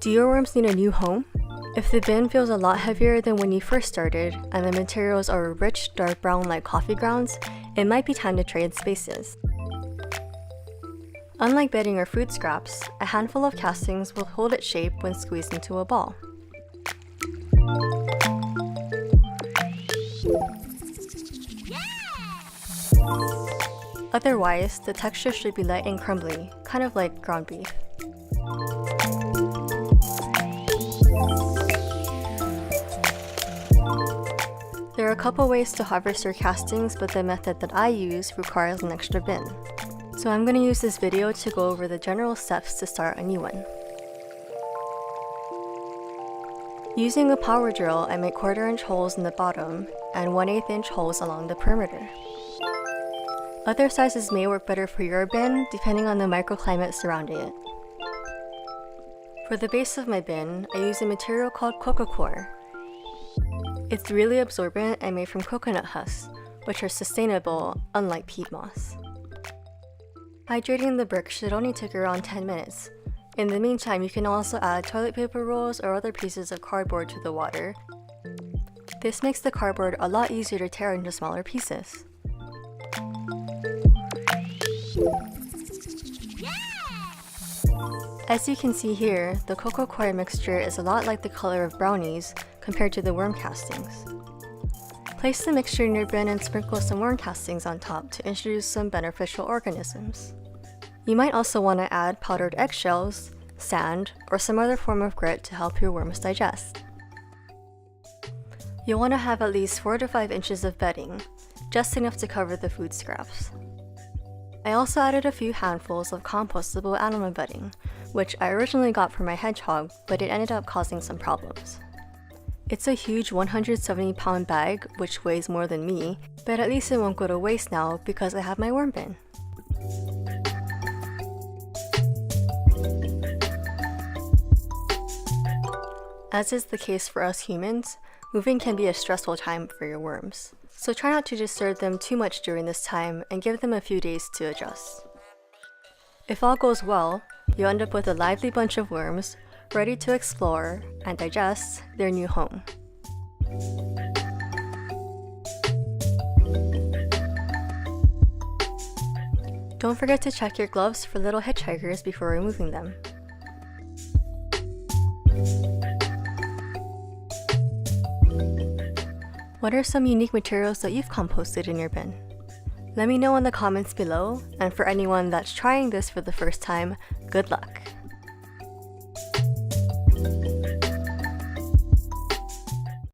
Do your worms need a new home? If the bin feels a lot heavier than when you first started, and the materials are rich dark brown like coffee grounds, it might be time to trade spaces. Unlike bedding or food scraps, a handful of castings will hold its shape when squeezed into a ball. Otherwise, the texture should be light and crumbly, kind of like ground beef. There are a couple ways to harvest your castings, but the method that I use requires an extra bin. So I'm going to use this video to go over the general steps to start a new one. Using a power drill, I make 1/4 inch holes in the bottom and 1/8 inch holes along the perimeter. Other sizes may work better for your bin, depending on the microclimate surrounding it. For the base of my bin, I use a material called coco coir. It's really absorbent and made from coconut husks, which are sustainable, unlike peat moss. Hydrating the brick should only take around 10 minutes. In the meantime, you can also add toilet paper rolls or other pieces of cardboard to the water. This makes the cardboard a lot easier to tear into smaller pieces. As you can see here, the coco coir mixture is a lot like the color of brownies compared to the worm castings. Place the mixture in your bin and sprinkle some worm castings on top to introduce some beneficial organisms. You might also want to add powdered eggshells, sand, or some other form of grit to help your worms digest. You'll want to have at least 4 to 5 inches of bedding, just enough to cover the food scraps. I also added a few handfuls of compostable animal bedding, which I originally got for my hedgehog, but it ended up causing some problems. It's a huge 170-pound bag, which weighs more than me, but at least it won't go to waste now because I have my worm bin. As is the case for us humans, moving can be a stressful time for your worms. So try not to disturb them too much during this time and give them a few days to adjust. If all goes well, you'll end up with a lively bunch of worms ready to explore and digest their new home. Don't forget to check your gloves for little hitchhikers before removing them. What are some unique materials that you've composted in your bin? Let me know in the comments below, and for anyone that's trying this for the first time, good luck!